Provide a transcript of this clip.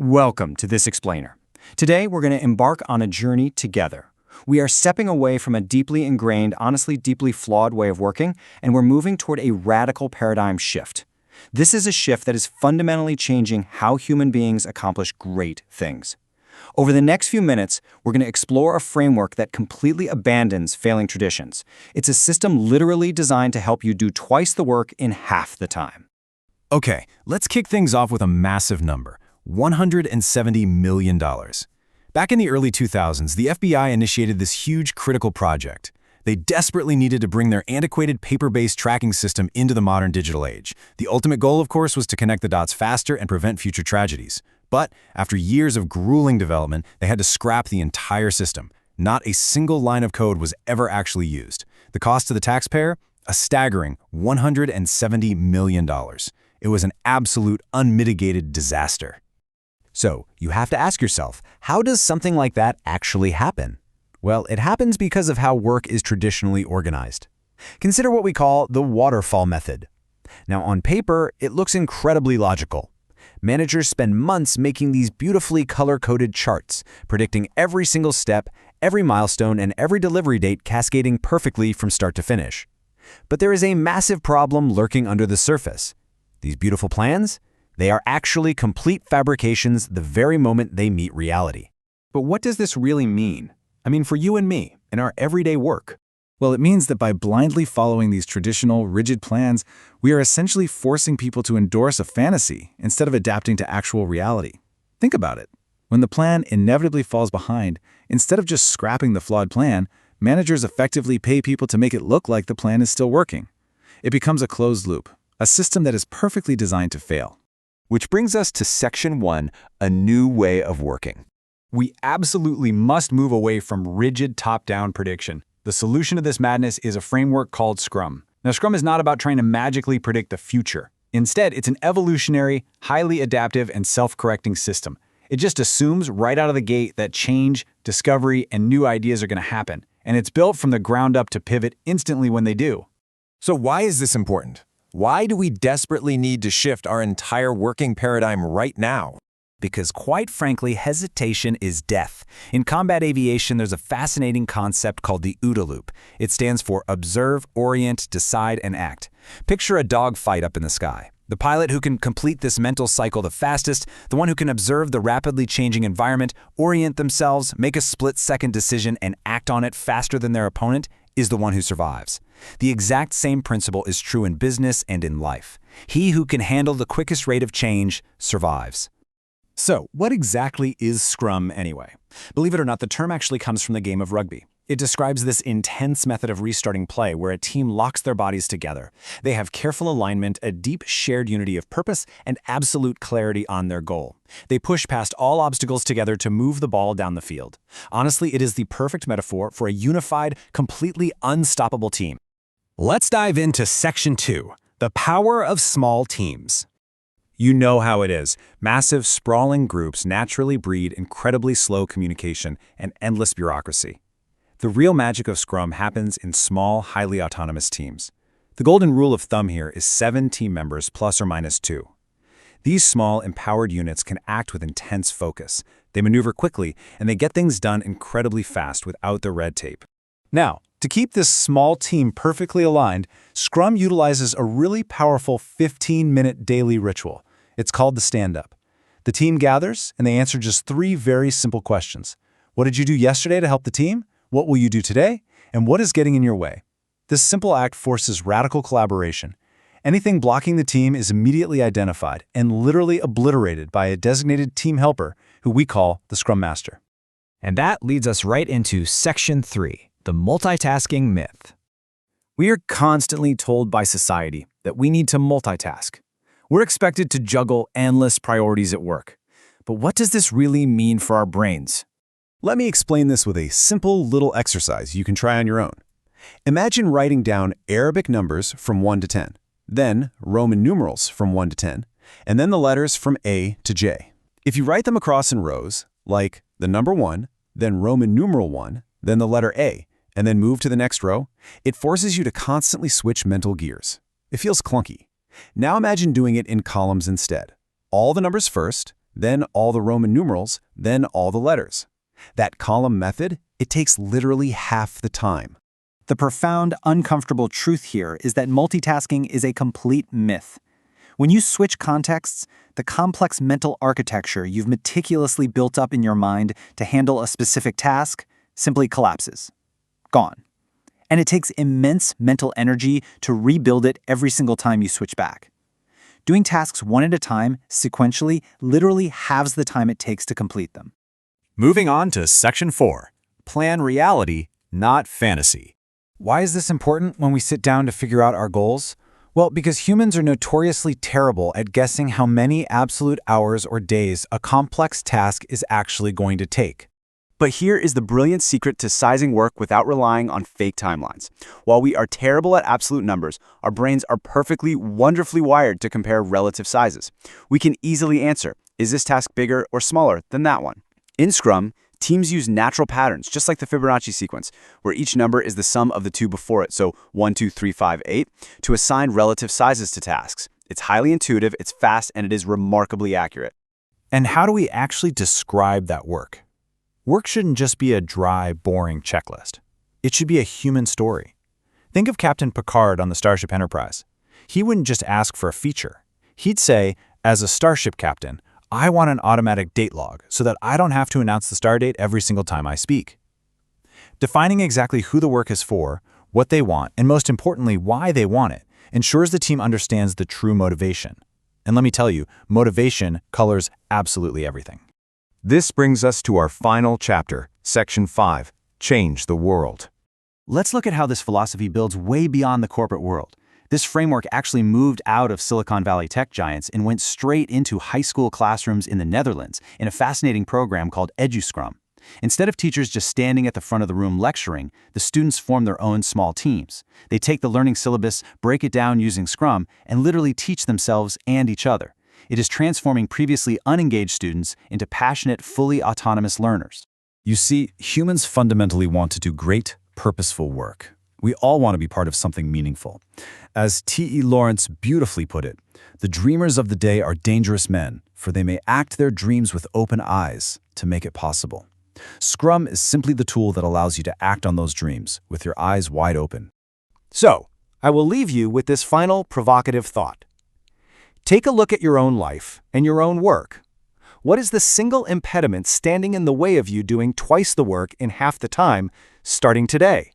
Welcome to This Explainer. Today, we're going to embark on a journey together. We are stepping away from a deeply ingrained, honestly deeply flawed way of working, and we're moving toward a radical paradigm shift. This is a shift that is fundamentally changing how human beings accomplish great things. Over the next few minutes, we're going to explore a framework that completely abandons failing traditions. It's a system literally designed to help you do twice the work in half the time. Okay, let's kick things off with a massive number. $170 million. Back in the early 2000s, the FBI initiated this huge critical project. They desperately needed to bring their antiquated paper-based tracking system into the modern digital age. The ultimate goal, of course, was to connect the dots faster and prevent future tragedies. But after years of grueling development, they had to scrap the entire system. Not a single line of code was ever actually used. The cost to the taxpayer? A staggering $170 million. It was an absolute unmitigated disaster. So, you have to ask yourself, how does something like that actually happen? Well, it happens because of how work is traditionally organized. Consider what we call the waterfall method. Now, on paper, it looks incredibly logical. Managers spend months making these beautifully color-coded charts, predicting every single step, every milestone, and every delivery date cascading perfectly from start to finish. But there is a massive problem lurking under the surface. These beautiful plans? They are actually complete fabrications the very moment they meet reality. But what does this really mean? I mean, for you and me, in our everyday work. Well, it means that by blindly following these traditional, rigid plans, we are essentially forcing people to endorse a fantasy instead of adapting to actual reality. Think about it. When the plan inevitably falls behind, instead of just scrapping the flawed plan, managers effectively pay people to make it look like the plan is still working. It becomes a closed loop, a system that is perfectly designed to fail. Which brings us to Section 1, a new way of working. We absolutely must move away from rigid top-down prediction. The solution to this madness is a framework called Scrum. Now, Scrum is not about trying to magically predict the future. Instead, it's an evolutionary, highly adaptive, and self-correcting system. It just assumes right out of the gate that change, discovery, and new ideas are going to happen. And it's built from the ground up to pivot instantly when they do. So why is this important? Why do we desperately need to shift our entire working paradigm right now? Because quite frankly, hesitation is death. In combat aviation, there's a fascinating concept called the OODA loop. It stands for observe, orient, decide, and act. Picture a dogfight up in the sky. The pilot who can complete this mental cycle the fastest, the one who can observe the rapidly changing environment, orient themselves, make a split-second decision, and act on it faster than their opponent, is the one who survives. The exact same principle is true in business and in life. He who can handle the quickest rate of change survives. So, what exactly is Scrum anyway? Believe it or not, the term actually comes from the game of rugby. It describes this intense method of restarting play where a team locks their bodies together. They have careful alignment, a deep shared unity of purpose, and absolute clarity on their goal. They push past all obstacles together to move the ball down the field. Honestly, it is the perfect metaphor for a unified, completely unstoppable team. Let's dive into Section 2, the power of small teams. You know how it is. Massive, sprawling groups naturally breed incredibly slow communication and endless bureaucracy. The real magic of Scrum happens in small, highly autonomous teams. The golden rule of thumb here is 7 team members plus or minus 2. These small, empowered units can act with intense focus. They maneuver quickly, and they get things done incredibly fast without the red tape. Now, to keep this small team perfectly aligned, Scrum utilizes a really powerful 15-minute daily ritual. It's called the stand-up. The team gathers, and they answer just 3 very simple questions. What did you do yesterday to help the team? What will you do today? And what is getting in your way? This simple act forces radical collaboration. Anything blocking the team is immediately identified and literally obliterated by a designated team helper who we call the Scrum Master. And that leads us right into Section 3, the multitasking myth. We are constantly told by society that we need to multitask. We're expected to juggle endless priorities at work. But what does this really mean for our brains? Let me explain this with a simple little exercise you can try on your own. Imagine writing down Arabic numbers from 1 to 10, then Roman numerals from 1 to 10, and then the letters from A to J. If you write them across in rows, like the number 1, then Roman numeral 1, then the letter A, and then move to the next row, it forces you to constantly switch mental gears. It feels clunky. Now imagine doing it in columns instead. All the numbers first, then all the Roman numerals, then all the letters. That column method, it takes literally half the time. The profound, uncomfortable truth here is that multitasking is a complete myth. When you switch contexts, the complex mental architecture you've meticulously built up in your mind to handle a specific task simply collapses. Gone. And it takes immense mental energy to rebuild it every single time you switch back. Doing tasks one at a time, sequentially, literally halves the time it takes to complete them. Moving on to Section 4. Plan reality, not fantasy. Why is this important when we sit down to figure out our goals? Well, because humans are notoriously terrible at guessing how many absolute hours or days a complex task is actually going to take. But here is the brilliant secret to sizing work without relying on fake timelines. While we are terrible at absolute numbers, our brains are perfectly, wonderfully wired to compare relative sizes. We can easily answer, is this task bigger or smaller than that one? In Scrum, teams use natural patterns, just like the Fibonacci sequence, where each number is the sum of the two before it, so 1, 2, 3, 5, 8, to assign relative sizes to tasks. It's highly intuitive, it's fast, and it is remarkably accurate. And how do we actually describe that work? Work shouldn't just be a dry, boring checklist. It should be a human story. Think of Captain Picard on the Starship Enterprise. He wouldn't just ask for a feature. He'd say, as a starship captain, I want an automatic date log so that I don't have to announce the stardate every single time I speak. Defining exactly who the work is for, what they want, and most importantly, why they want it, ensures the team understands the true motivation. And let me tell you, motivation colors absolutely everything. This brings us to our final chapter, Section 5, Change the World. Let's look at how this philosophy builds way beyond the corporate world. This framework actually moved out of Silicon Valley tech giants and went straight into high school classrooms in the Netherlands in a fascinating program called EduScrum. Instead of teachers just standing at the front of the room lecturing, the students form their own small teams. They take the learning syllabus, break it down using Scrum, and literally teach themselves and each other. It is transforming previously unengaged students into passionate, fully autonomous learners. You see, humans fundamentally want to do great, purposeful work. We all want to be part of something meaningful. As T.E. Lawrence beautifully put it, the dreamers of the day are dangerous men, for they may act their dreams with open eyes to make it possible. Scrum is simply the tool that allows you to act on those dreams with your eyes wide open. So, I will leave you with this final provocative thought. Take a look at your own life and your own work. What is the single impediment standing in the way of you doing twice the work in half the time starting today?